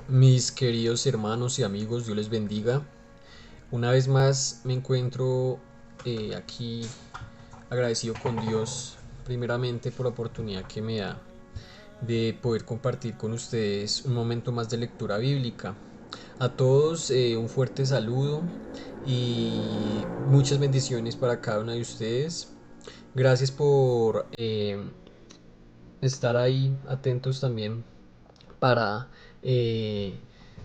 Mis queridos hermanos y amigos, Dios les bendiga. Una vez más me encuentro aquí agradecido con Dios, primeramente por la oportunidad que me da de poder compartir con ustedes un momento más de lectura bíblica. A todos un fuerte saludo y muchas bendiciones para cada uno de ustedes. Gracias por estar ahí atentos también para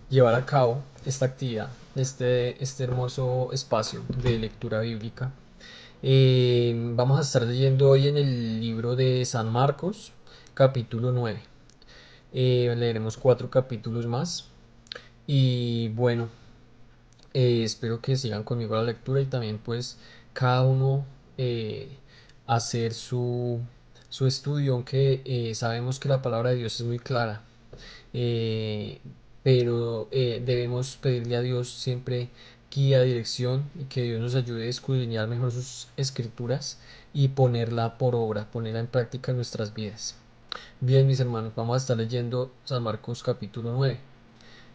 llevar a cabo esta actividad, este hermoso espacio de lectura bíblica. Vamos a estar leyendo hoy en el libro de San Marcos, capítulo 9. Leeremos 4 capítulos más. Y bueno, espero que sigan conmigo la lectura y también pues cada uno eh, hacer su estudio, aunque sabemos que la palabra de Dios es muy clara. eh, pero debemos pedirle a Dios siempre guía, dirección y que Dios nos ayude a escudriñar mejor sus escrituras y ponerla por obra, ponerla en práctica en nuestras vidas. Bien, mis hermanos, vamos a estar leyendo San Marcos capítulo 9.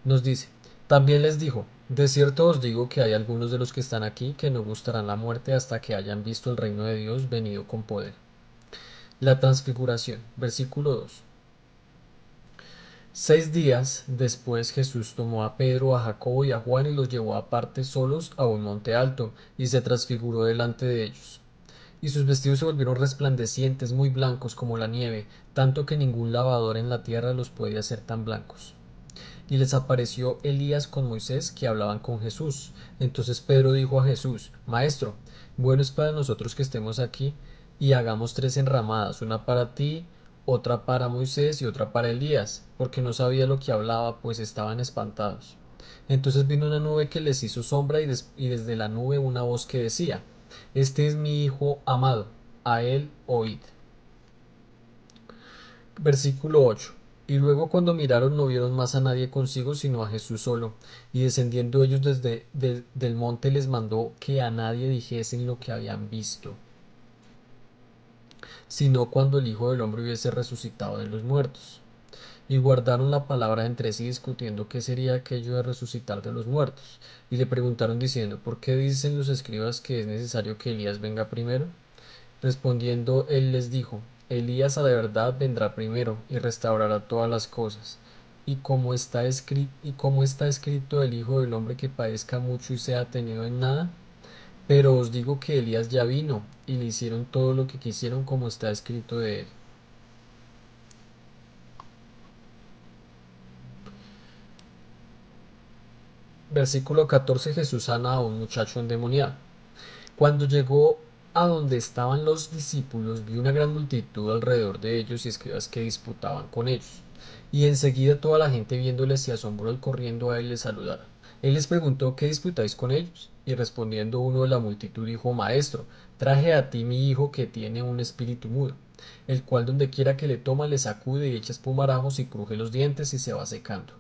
Nos dice, también les dijo, de cierto os digo que hay algunos de los que están aquí que no gustarán la muerte hasta que hayan visto el reino de Dios venido con poder. La transfiguración, versículo 2. 6 días después Jesús tomó a Pedro, a Jacobo y a Juan y los llevó aparte solos a un monte alto, y se transfiguró delante de ellos. Y sus vestidos se volvieron resplandecientes, muy blancos como la nieve, tanto que ningún lavador en la tierra los podía hacer tan blancos. Y les apareció Elías con Moisés, que hablaban con Jesús. Entonces Pedro dijo a Jesús, Maestro, bueno es para nosotros que estemos aquí, y hagamos 3 enramadas, una para ti, otra para Moisés y otra para Elías, porque no sabía lo que hablaba, pues estaban espantados. Entonces vino una nube que les hizo sombra y desde la nube una voz que decía, Este es mi Hijo amado, a él oíd. Versículo 8. Y luego cuando miraron no vieron más a nadie consigo sino a Jesús solo. Y descendiendo ellos del monte les mandó que a nadie dijesen lo que habían visto, sino cuando el Hijo del Hombre hubiese resucitado de los muertos. Y guardaron la palabra entre sí discutiendo qué sería aquello de resucitar de los muertos. Y le preguntaron diciendo, ¿por qué dicen los escribas que es necesario que Elías venga primero? Respondiendo él les dijo, Elías a la verdad vendrá primero y restaurará todas las cosas. Y como está escrito el Hijo del Hombre que padezca mucho y sea tenido en nada, pero os digo que Elías ya vino y le hicieron todo lo que quisieron como está escrito de él. Versículo 14. Jesús sana a un muchacho endemoniado. Cuando llegó a donde estaban los discípulos, vio una gran multitud alrededor de ellos y escribas que disputaban con ellos. Y enseguida toda la gente viéndoles se asombró y corriendo a él les saludaron. Él les preguntó, ¿qué disputáis con ellos? Y respondiendo uno de la multitud dijo, Maestro, traje a ti mi hijo que tiene un espíritu mudo, el cual donde quiera que le toma le sacude y echa espumarajos y cruje los dientes y se va secando.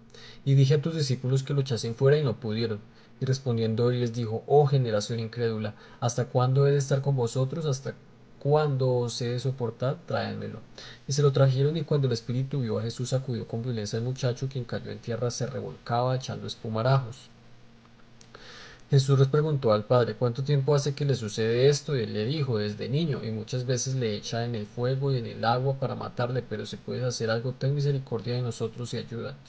Y dije a tus discípulos que lo echasen fuera y no pudieron. Y respondiendo él les dijo, oh generación incrédula, ¿hasta cuándo he de estar con vosotros? ¿Hasta cuándo os he de soportar? Tráenmelo. Y se lo trajeron y cuando el espíritu vio a Jesús sacudió con violencia al muchacho, quien cayó en tierra se revolcaba echando espumarajos. Jesús les preguntó al padre, ¿cuánto tiempo hace que le sucede esto? Y él le dijo, desde niño, y muchas veces le echa en el fuego y en el agua para matarle, pero si puedes hacer algo, ten misericordia de nosotros y ayúdanos.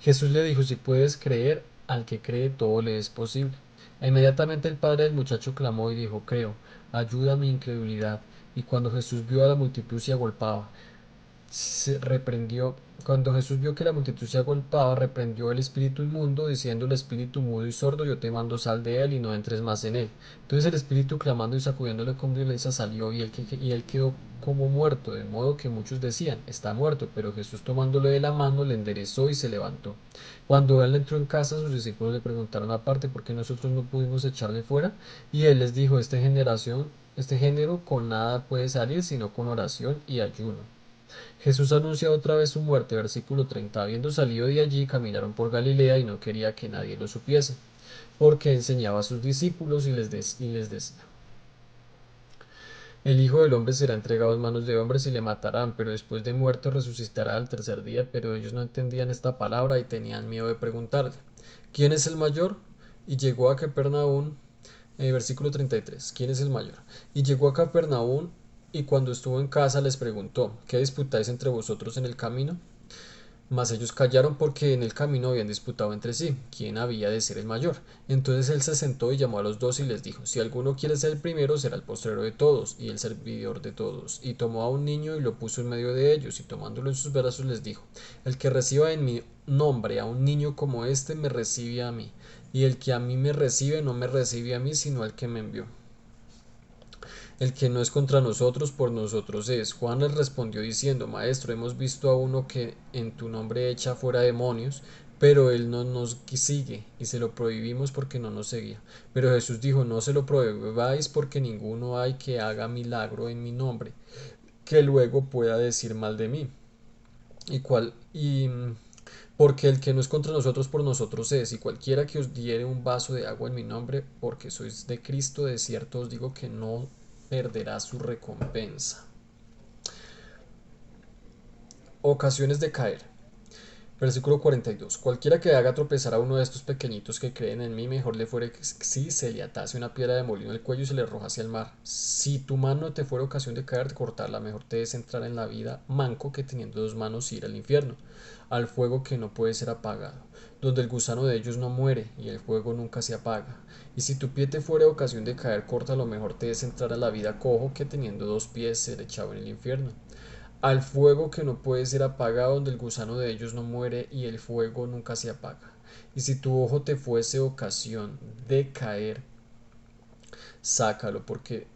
Jesús le dijo, si puedes creer, al que cree todo le es posible. E inmediatamente el padre del muchacho clamó y dijo, creo, ayuda a mi incredulidad. Y cuando Jesús vio a la multitud se agolpaba, se reprendió. Cuando Jesús vio que la multitud se agolpaba, reprendió el espíritu inmundo, diciendo el espíritu mudo y sordo, yo te mando sal de él y no entres más en él. Entonces el espíritu clamando y sacudiéndole con violencia salió y él quedó como muerto, de modo que muchos decían, está muerto, pero Jesús tomándole de la mano le enderezó y se levantó. Cuando él entró en casa, sus discípulos le preguntaron aparte por qué nosotros no pudimos echarle fuera, y él les dijo, este género con nada puede salir sino con oración y ayuno. Jesús anuncia otra vez su muerte, versículo 30. Habiendo salido de allí, caminaron por Galilea y no quería que nadie lo supiese, porque enseñaba a sus discípulos y les decía, El Hijo del Hombre será entregado en manos de hombres y le matarán, pero después de muerto resucitará al tercer día. Pero ellos no entendían esta palabra y tenían miedo de preguntarle: ¿quién es el mayor? Y llegó a Capernaum, versículo 33. ¿Quién es el mayor? Y llegó a Capernaum, y cuando estuvo en casa les preguntó: ¿qué disputáis entre vosotros en el camino? Mas ellos callaron porque en el camino habían disputado entre sí quién había de ser el mayor. Entonces él se sentó y llamó a los dos y les dijo: si alguno quiere ser el primero, será el postrero de todos y el servidor de todos. Y tomó a un niño y lo puso en medio de ellos, y tomándolo en sus brazos les dijo: el que reciba en mi nombre a un niño como este, me recibe a mí, y el que a mí me recibe, no me recibe a mí, sino al que me envió. El que no es contra nosotros, por nosotros es. Juan les respondió diciendo: Maestro, hemos visto a uno que en tu nombre echa fuera demonios, pero él no nos sigue, y se lo prohibimos porque no nos seguía. Pero Jesús dijo: no se lo prohibáis, porque ninguno hay que haga milagro en mi nombre, que luego pueda decir mal de mí. Y porque el que no es contra nosotros, por nosotros es. Y cualquiera que os diere un vaso de agua en mi nombre, porque sois de Cristo, de cierto os digo que no perderá su recompensa. Ocasiones de caer. Versículo 42. Cualquiera que haga tropezar a uno de estos pequeñitos que creen en mí, mejor le fuere que si se le atase una piedra de molino al cuello y se le arroja hacia el mar. Si tu mano te fuera ocasión de caer, de cortarla, mejor te es entrar en la vida manco que teniendo dos manos ir al infierno, al fuego que no puede ser apagado, donde el gusano de ellos no muere y el fuego nunca se apaga. Y si tu pie te fuera ocasión de caer, córtalo, mejor te es entrar a la vida cojo que teniendo dos pies ser echado en el infierno, al fuego que no puede ser apagado, donde el gusano de ellos no muere y el fuego nunca se apaga. Y si tu ojo te fuese ocasión de caer, sácalo, porque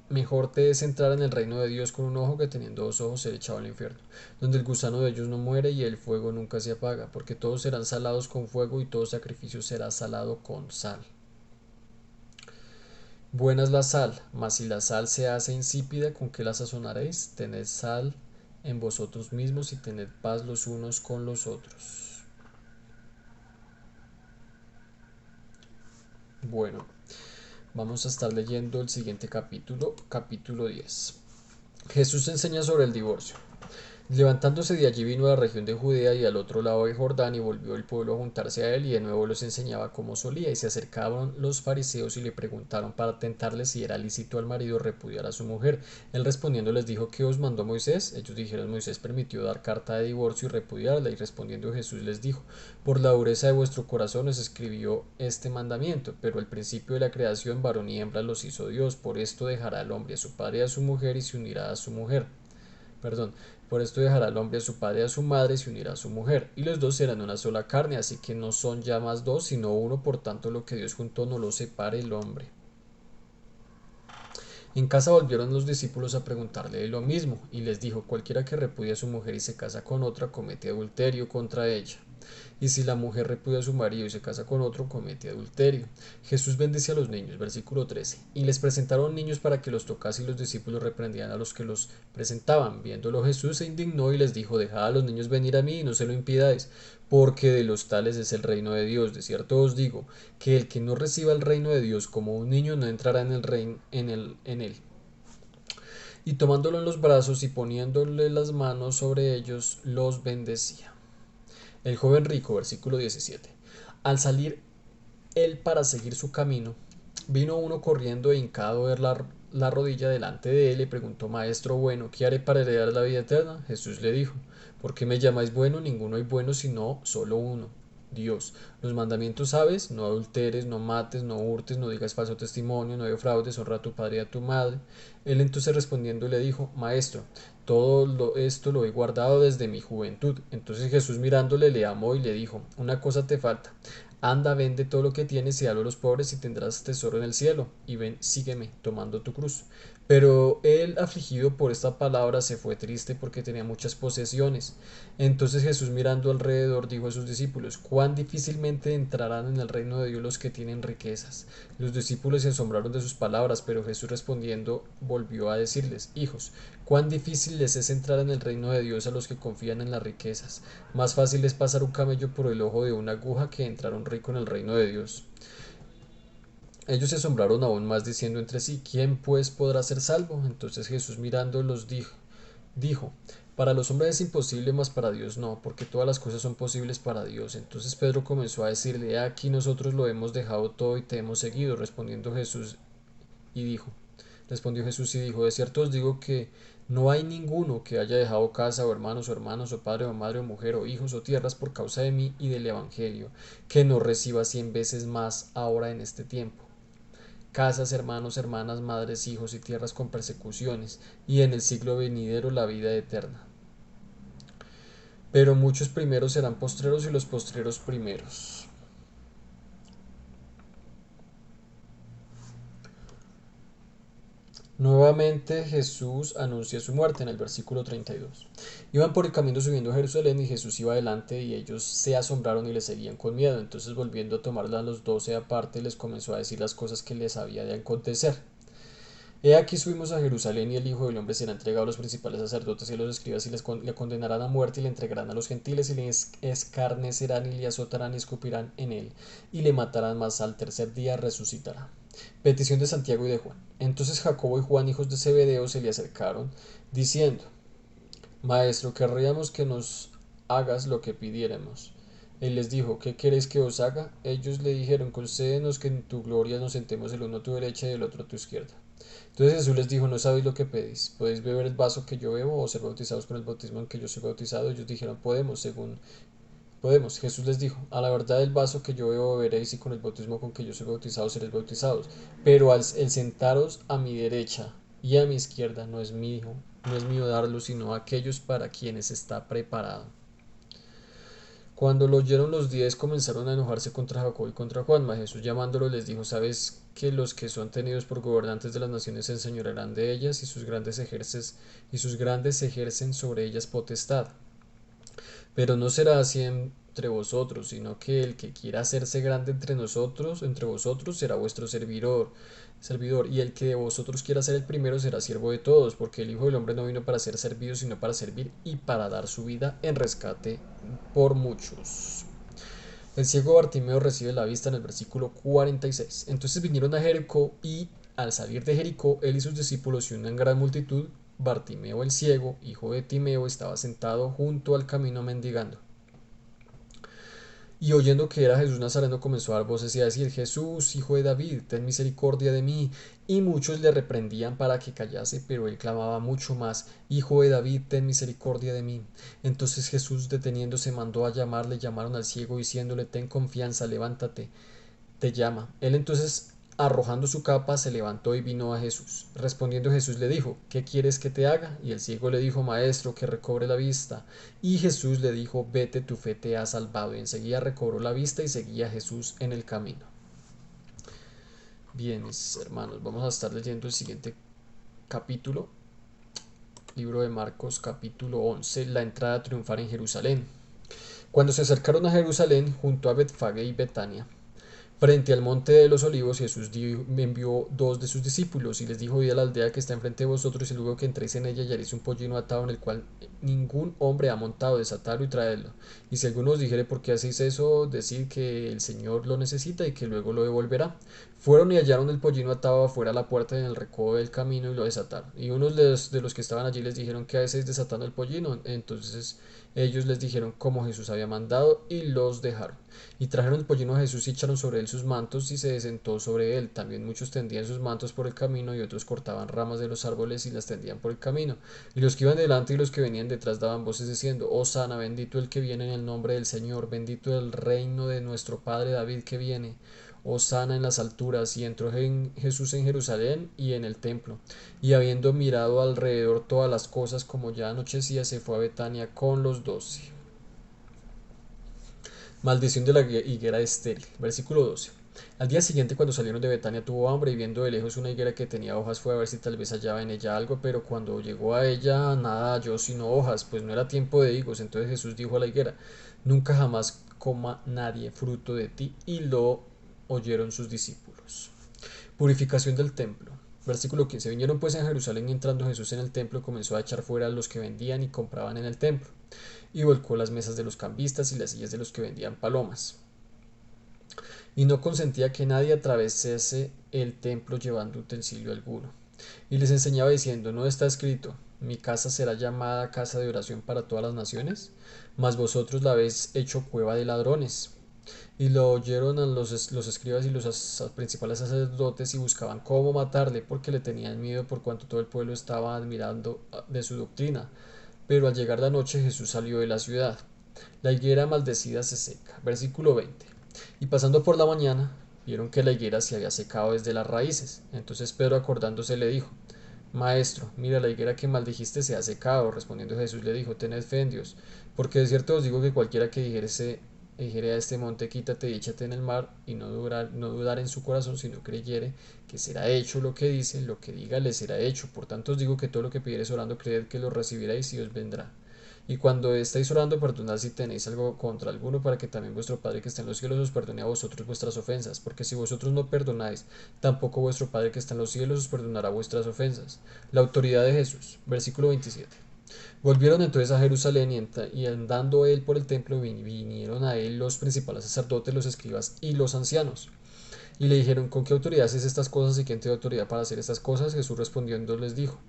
mejor te es entrar en el reino de Dios con un ojo que teniendo dos ojos ser echado al infierno, donde el gusano de ellos no muere y el fuego nunca se apaga, porque todos serán salados con fuego y todo sacrificio será salado con sal. Buena es la sal, mas si la sal se hace insípida, ¿con qué la sazonaréis? Tened sal en vosotros mismos y tened paz los unos con los otros. Bueno, vamos a estar leyendo el siguiente capítulo, capítulo 10. Jesús enseña sobre el divorcio. Levantándose de allí vino a la región de Judea y al otro lado de Jordán, y volvió el pueblo a juntarse a él, y de nuevo los enseñaba como solía. Y se acercaron los fariseos y le preguntaron para tentarle si era lícito al marido repudiar a su mujer. Él respondiendo les dijo: ¿qué os mandó Moisés? Ellos dijeron: Moisés permitió dar carta de divorcio y repudiarla. Y respondiendo Jesús les dijo: por la dureza de vuestro corazón os escribió este mandamiento, pero al principio de la creación varón y hembra los hizo Dios. Por esto dejará el hombre a su padre y a su mujer, y se unirá a su mujer. Perdón, por esto dejará el hombre a su padre y a su madre y se unirá a su mujer, y los dos serán una sola carne, así que no son ya más dos, sino uno. Por tanto, lo que Dios juntó no lo separe el hombre. En casa volvieron los discípulos a preguntarle de lo mismo, y les dijo: cualquiera que repudia a su mujer y se casa con otra, comete adulterio contra ella. Y si la mujer repudia a su marido y se casa con otro, comete adulterio. Jesús bendice a los niños, versículo 13. Y les presentaron niños para que los tocase, y los discípulos reprendían a los que los presentaban. Viéndolo Jesús se indignó y les dijo: dejad a los niños venir a mí y no se lo impidáis, porque de los tales es el reino de Dios. De cierto os digo, que el que no reciba el reino de Dios como un niño no entrará en el reino en él. Y tomándolo en los brazos y poniéndole las manos sobre ellos, los bendecía. El joven rico, versículo 17. Al salir él para seguir su camino, vino uno corriendo e hincado a ver la rodilla delante de él, y preguntó: Maestro bueno, ¿qué haré para heredar la vida eterna? Jesús le dijo: ¿por qué me llamáis bueno? Ninguno hay bueno sino solo uno, Dios. Los mandamientos sabes: no adulteres, no mates, no hurtes, no digas falso testimonio, no defraudes, honra a tu padre y a tu madre. Él entonces respondiendo le dijo: Maestro, esto lo he guardado desde mi juventud. Entonces Jesús mirándole le amó y le dijo: una cosa te falta. Anda, vende todo lo que tienes y dalo a los pobres, y tendrás tesoro en el cielo. Y ven, sígueme, tomando tu cruz. Pero él, afligido por esta palabra, se fue triste porque tenía muchas posesiones. Entonces Jesús, mirando alrededor, dijo a sus discípulos: cuán difícilmente entrarán en el reino de Dios los que tienen riquezas. Los discípulos se asombraron de sus palabras, pero Jesús respondiendo volvió a decirles: hijos, cuán difícil les es entrar en el reino de Dios a los que confían en las riquezas. Más fácil es pasar un camello por el ojo de una aguja que entrar un rico en el reino de Dios. Ellos se asombraron aún más diciendo entre sí, ¿quién pues podrá ser salvo? Entonces Jesús mirándolos dijo, para los hombres es imposible, mas para Dios no, porque todas las cosas son posibles para Dios. Entonces Pedro comenzó a decirle, aquí nosotros lo hemos dejado todo y te hemos seguido. Y dijo, Respondió Jesús y dijo, de cierto os digo que no hay ninguno que haya dejado casa o hermanos o padre o madre o mujer o hijos o tierras por causa de mí y del Evangelio, que no reciba 100 veces más ahora en este tiempo. Casas, hermanos, hermanas, madres, hijos y tierras con persecuciones, y en el siglo venidero la vida eterna. Pero muchos primeros serán postreros y los postreros primeros. Nuevamente Jesús anuncia su muerte en el versículo 32. Iban por el camino subiendo a Jerusalén y Jesús iba adelante y ellos se asombraron y le seguían con miedo. Entonces volviendo a tomarla a los 12 aparte les comenzó a decir las cosas que les había de acontecer. He aquí subimos a Jerusalén y el Hijo del Hombre será entregado a los principales sacerdotes y a los escribas y le condenarán a muerte y le entregarán a los gentiles y le escarnecerán y le azotarán y escupirán en él y le matarán, mas al tercer día resucitará. Petición de Santiago y de Juan. Entonces Jacobo y Juan, hijos de Zebedeo, se le acercaron, diciendo, Maestro, querríamos que nos hagas lo que pidiéramos. Él les dijo, ¿qué queréis que os haga? Ellos le dijeron, concédenos que en tu gloria nos sentemos el uno a tu derecha y el otro a tu izquierda. Entonces Jesús les dijo, no sabéis lo que pedís, ¿podéis beber el vaso que yo bebo o ser bautizados con el bautismo en que yo soy bautizado? Ellos dijeron, podemos. Jesús les dijo, a la verdad el vaso que yo bebo beberéis y con el bautismo con que yo soy bautizado seréis bautizados, pero el sentaros a mi derecha y a mi izquierda no es mío darlo, sino a aquellos para quienes está preparado. Cuando lo oyeron los 10 comenzaron a enojarse contra Jacob y contra Juan, mas Jesús llamándolo les dijo, ¿sabes que los que son tenidos por gobernantes de las naciones se enseñorearán de ellas y sus grandes ejercen sobre ellas potestad? Pero no será así entre vosotros, sino que el que quiera hacerse grande entre vosotros será vuestro servidor, y el que de vosotros quiera ser el primero será siervo de todos, porque el Hijo del Hombre no vino para ser servido, sino para servir y para dar su vida en rescate por muchos. El ciego Bartimeo recibe la vista en el versículo 46. Entonces vinieron a Jericó y al salir de Jericó, él y sus discípulos y una gran multitud, Bartimeo el ciego, hijo de Timeo, estaba sentado junto al camino mendigando. Y oyendo que era Jesús Nazareno, comenzó a dar voces y a decir, Jesús, hijo de David, ten misericordia de mí. Y muchos le reprendían para que callase, pero él clamaba mucho más, Hijo de David, ten misericordia de mí. Entonces Jesús, deteniéndose, mandó a llamarle, llamaron al ciego, diciéndole, ten confianza, levántate, te llama. Él entonces, arrojando su capa, se levantó y vino a Jesús. Respondiendo Jesús le dijo, ¿qué quieres que te haga? Y el ciego le dijo, Maestro, que recobre la vista. Y Jesús le dijo, vete, tu fe te ha salvado. Y enseguida recobró la vista y seguía a Jesús en el camino. Bien, mis hermanos, vamos a estar leyendo el siguiente capítulo. Libro de Marcos, capítulo 11, la entrada triunfal en Jerusalén. Cuando se acercaron a Jerusalén, junto a Betfagé y Betania, frente al monte de los olivos, Jesús envió dos de sus discípulos y les dijo, id a la aldea que está enfrente de vosotros y luego que entréis en ella hallaréis un pollino atado en el cual ningún hombre ha montado, desatadlo y traedlo. Y si alguno os dijere por qué hacéis eso, decid que el Señor lo necesita y que luego lo devolverá. Fueron y hallaron el pollino atado afuera a la puerta en el recodo del camino y lo desataron. Y unos de los que estaban allí les dijeron, ¿qué hacéis desatando el pollino? Entonces ellos les dijeron como Jesús había mandado y los dejaron. Y trajeron el pollino a Jesús y echaron sobre él sus mantos y se sentó sobre él. También muchos tendían sus mantos por el camino y otros cortaban ramas de los árboles y las tendían por el camino. Y los que iban delante y los que venían detrás daban voces diciendo, Hosana, bendito el que viene en el nombre del Señor, bendito el reino de nuestro Padre David que viene. Hosana en las alturas. Y entró Jesús en Jerusalén y en el templo. Y habiendo mirado alrededor todas las cosas, como ya anochecía, se fue a Betania con los 12. Maldición de la higuera estéril. Versículo 12. Al día siguiente, cuando salieron de Betania, tuvo hambre y viendo de lejos una higuera que tenía hojas, fue a ver si tal vez hallaba en ella algo, pero cuando llegó a ella, nada halló sino hojas, pues no era tiempo de higos. Entonces Jesús dijo a la higuera, nunca jamás coma nadie fruto de ti, y lo oyeron sus discípulos. Purificación del templo. Versículo 15. Vinieron pues en Jerusalén y entrando Jesús en el templo comenzó a echar fuera a los que vendían y compraban en el templo, y volcó las mesas de los cambistas y las sillas de los que vendían palomas. y no consentía que nadie atravesase el templo llevando utensilio alguno. Y les enseñaba diciendo, ¿no está escrito, mi casa será llamada casa de oración para todas las naciones? Mas vosotros la habéis hecho cueva de ladrones. Y lo oyeron a los escribas y los principales sacerdotes y buscaban cómo matarle porque le tenían miedo por cuanto todo el pueblo estaba admirando de su doctrina. Pero al llegar la noche Jesús salió de la ciudad. La higuera maldecida se seca. Versículo 20. Y pasando por la mañana, vieron que la higuera se había secado desde las raíces. Entonces Pedro acordándose le dijo, Maestro, mira, la higuera que maldijiste se ha secado. Respondiendo Jesús le dijo, tened fe en Dios, porque de cierto os digo que cualquiera que dijere a este monte, quítate y échate en el mar, y no dudar en su corazón, sino creyere que será hecho lo que dice, lo que diga le será hecho. Por tanto os digo que todo lo que pidiereis orando, creed que lo recibiréis y os vendrá. Y cuando estáis orando, perdonad si tenéis algo contra alguno, para que también vuestro Padre que está en los cielos os perdone a vosotros vuestras ofensas. Porque si vosotros no perdonáis, tampoco vuestro Padre que está en los cielos os perdonará vuestras ofensas. La autoridad de Jesús. Versículo 27. Volvieron entonces a Jerusalén y andando él por el templo vinieron a él los principales sacerdotes, los escribas y los ancianos. Y le dijeron, ¿con qué autoridad haces estas cosas y quién te da autoridad para hacer estas cosas? Jesús respondiendo les dijo,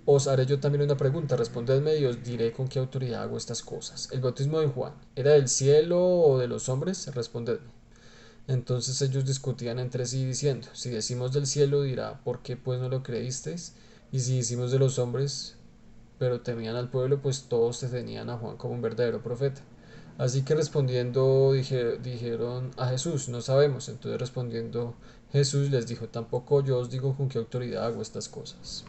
os haré yo también una pregunta, respondedme y os diré con qué autoridad hago estas cosas. ¿El bautismo de Juan era del cielo o de los hombres? Respondedme. Entonces ellos discutían entre sí diciendo, si decimos del cielo dirá, ¿por qué pues no lo creísteis? Y si decimos de los hombres, pero temían al pueblo, pues todos tenían a Juan como un verdadero profeta. Así que respondiendo dijeron a Jesús, no sabemos. Entonces respondiendo Jesús les dijo, tampoco yo os digo con qué autoridad hago estas cosas.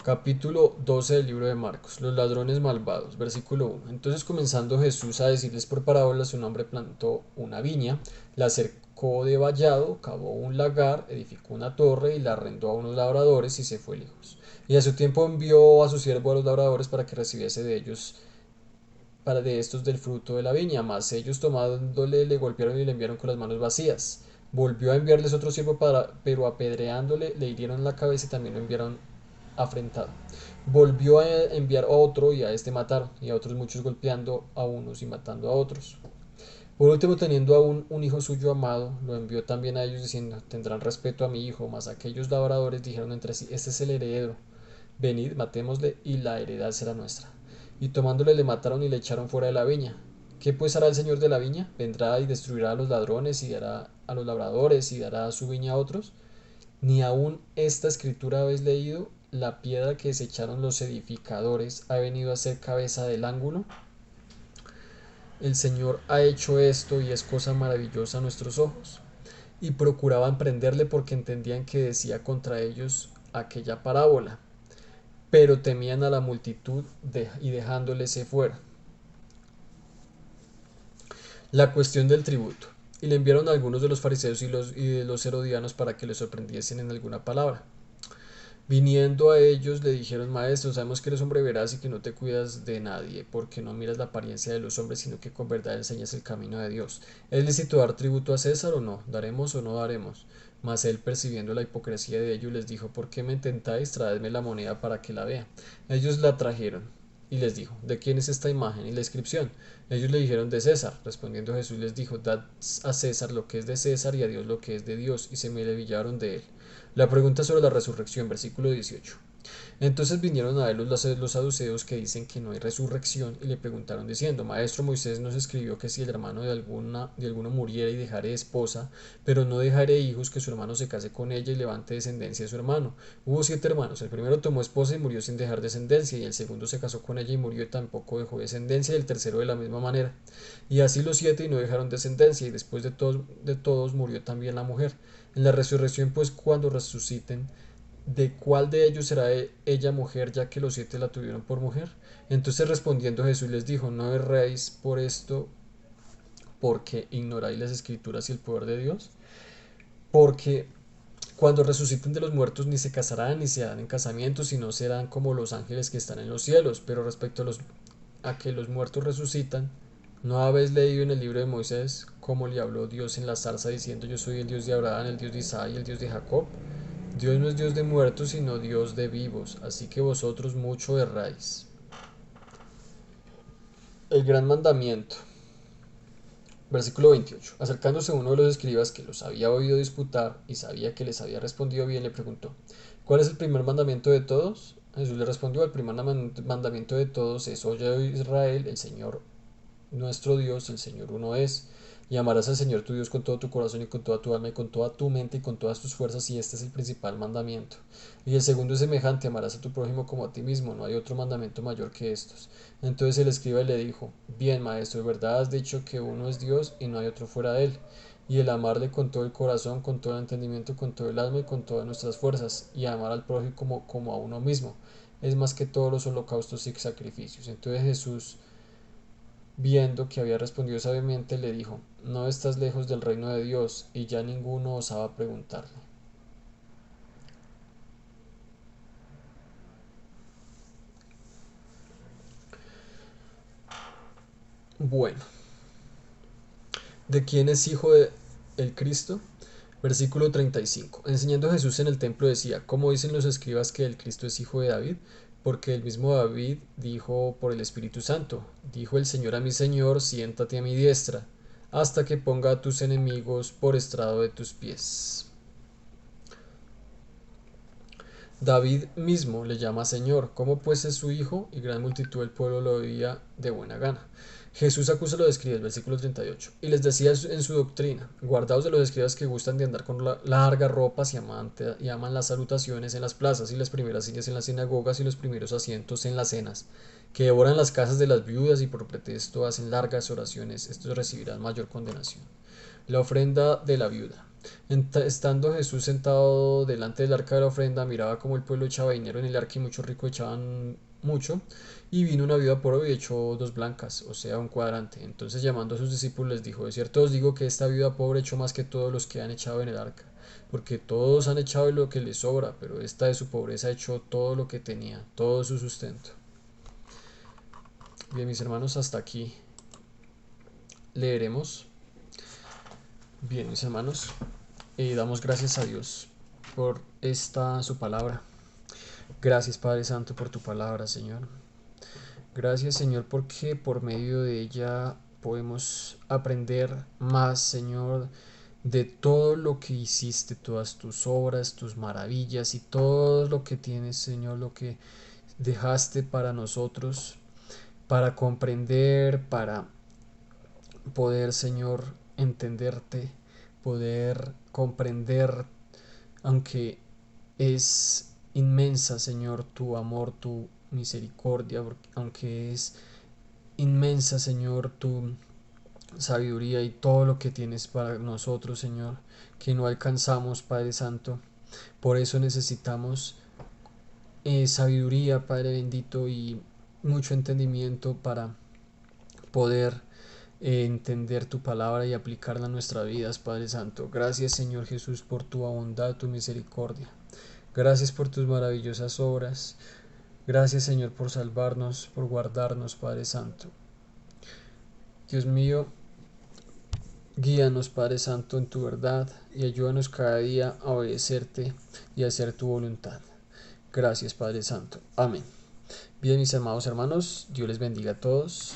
Capítulo 12 del libro de Marcos. Los ladrones malvados. Versículo 1. Entonces comenzando Jesús a decirles por parábolas, un hombre plantó una viña, la cercó de vallado, cavó un lagar, edificó una torre y la arrendó a unos labradores y se fue lejos. Y a su tiempo envió a su siervo a los labradores para que recibiese de ellos, para de estos del fruto de la viña, mas ellos tomándole le golpearon y le enviaron con las manos vacías. Volvió a enviarles otro siervo pero apedreándole le hirieron la cabeza y también lo enviaron afrentado. Volvió a enviar a otro y a este mataron, y a otros muchos golpeando a unos y matando a otros. Por último, teniendo aún un hijo suyo amado, lo envió también a ellos diciendo, tendrán respeto a mi hijo. Mas aquellos labradores dijeron entre sí, este es el heredero, venid, matémosle y la heredad será nuestra. Y tomándole le mataron y le echaron fuera de la viña. ¿Qué pues hará el señor de la viña? Vendrá y destruirá a los ladrones y dará a los labradores y dará su viña a otros. Ni aun esta escritura habéis leído, la piedra que desecharon los edificadores ha venido a ser cabeza del ángulo. El Señor ha hecho esto y es cosa maravillosa a nuestros ojos. Y procuraban prenderle porque entendían que decía contra ellos aquella parábola, pero temían a la multitud y dejándole se fuera. La cuestión del tributo. Y le enviaron a algunos de los fariseos y de los herodianos para que le sorprendiesen en alguna palabra. Viniendo a ellos le dijeron, Maestro, sabemos que eres hombre veraz y que no te cuidas de nadie, porque no miras la apariencia de los hombres, sino que con verdad enseñas el camino de Dios. ¿Es lícito dar tributo a César o no? ¿Daremos o no daremos? Mas él, percibiendo la hipocresía de ellos, les dijo, ¿por qué me tentáis? Traedme la moneda para que la vea. Ellos la trajeron. Y les dijo, ¿de quién es esta imagen y la inscripción? Ellos le dijeron, de César. Respondiendo Jesús les dijo, dad a César lo que es de César y a Dios lo que es de Dios. Y se maravillaron de él. La pregunta sobre la resurrección, versículo 18. Entonces vinieron a él los saduceos que dicen que no hay resurrección y le preguntaron diciendo, Maestro, Moisés nos escribió que si el hermano de alguno muriera y dejare esposa, pero no dejare hijos, que su hermano se case con ella y levante descendencia de su hermano. Hubo 7 hermanos, el primero tomó esposa y murió sin dejar descendencia, y el segundo se casó con ella y murió y tampoco dejó descendencia, y el tercero de la misma manera. Y así los 7 y no dejaron descendencia, y después de todos murió también la mujer. En la resurrección, pues, cuando resuciten, ¿de cuál de ellos será ella mujer, ya que los 7 la tuvieron por mujer? Entonces respondiendo Jesús les dijo, no erréis por esto, porque ignoráis las escrituras y el poder de Dios, porque cuando resuciten de los muertos ni se casarán ni se darán en casamiento, sino serán como los ángeles que están en los cielos. Pero respecto a que los muertos resucitan, ¿no habéis leído en el libro de Moisés cómo le habló Dios en la zarza diciendo, yo soy el Dios de Abraham, el Dios de Isaac y el Dios de Jacob? Dios no es Dios de muertos, sino Dios de vivos, así que vosotros mucho erráis. El gran mandamiento. Versículo 28. Acercándose uno de los escribas que los había oído disputar y sabía que les había respondido bien, le preguntó: ¿Cuál es el primer mandamiento de todos? Jesús le respondió: el primer mandamiento de todos es: Oye, Israel, el Señor nuestro Dios, el Señor uno es. Y amarás al Señor tu Dios con todo tu corazón y con toda tu alma y con toda tu mente y con todas tus fuerzas, y este es el principal mandamiento. Y el segundo es semejante: amarás a tu prójimo como a ti mismo. No hay otro mandamiento mayor que estos. Entonces el escriba le dijo: Bien, maestro, de verdad has dicho que uno es Dios y no hay otro fuera de él. Y el amarle con todo el corazón, con todo el entendimiento, con todo el alma y con todas nuestras fuerzas, y amar al prójimo como a uno mismo, es más que todos los holocaustos y sacrificios. Entonces Jesús, viendo que había respondido sabiamente, le dijo: No estás lejos del reino de Dios. Y ya ninguno osaba preguntarle. Bueno, ¿de quién es hijo de el Cristo? Versículo 35. Enseñando Jesús en el templo decía: ¿Cómo dicen los escribas que el Cristo es hijo de David? Porque el mismo David dijo por el Espíritu Santo: Dijo el Señor a mi Señor: Siéntate a mi diestra, hasta que ponga a tus enemigos por estrado de tus pies. David mismo le llama Señor, como pues es su hijo, y gran multitud del pueblo lo oía de buena gana. Jesús acusa a los escribas, versículo 38, y les decía en su doctrina: Guardaos de los escribas que gustan de andar con largas ropas y aman las salutaciones en las plazas y las primeras sillas en las sinagogas y los primeros asientos en las cenas, que devoran las casas de las viudas y por pretexto hacen largas oraciones. Estos recibirán mayor condenación. La ofrenda de la viuda. Estando Jesús sentado delante del arca de la ofrenda, miraba como el pueblo echaba dinero en el arca, y muchos ricos echaban mucho. Y vino una viuda pobre y echó dos blancas, o sea, un cuadrante. Entonces, llamando a sus discípulos, les dijo: De cierto os digo que esta viuda pobre echó más que todos los que han echado en el arca, porque todos han echado lo que les sobra, pero esta de su pobreza echó todo lo que tenía, todo su sustento. Bien, mis hermanos, hasta aquí leeremos. Bien, mis hermanos, damos gracias a Dios por esta su palabra. Gracias, Padre Santo, por tu palabra, Señor. Gracias, Señor, porque por medio de ella podemos aprender más, Señor, de todo lo que hiciste, todas tus obras, tus maravillas y todo lo que tienes, Señor, lo que dejaste para nosotros, para comprender, para poder, Señor, entenderte, poder comprender, aunque es inmensa, Señor, tu amor, tu misericordia, aunque es inmensa, Señor, tu sabiduría y todo lo que tienes para nosotros, Señor, que no alcanzamos, Padre Santo. Por eso necesitamos sabiduría, Padre bendito, y mucho entendimiento para poder entender tu palabra y aplicarla a nuestras vidas, Padre Santo. Gracias, Señor Jesús, por tu bondad, tu misericordia. Gracias por tus maravillosas obras. Gracias, Señor, por salvarnos, por guardarnos, Padre Santo. Dios mío, guíanos, Padre Santo, en tu verdad, y ayúdanos cada día a obedecerte y a hacer tu voluntad. Gracias, Padre Santo. Amén. Bien, mis amados hermanos, Dios les bendiga a todos.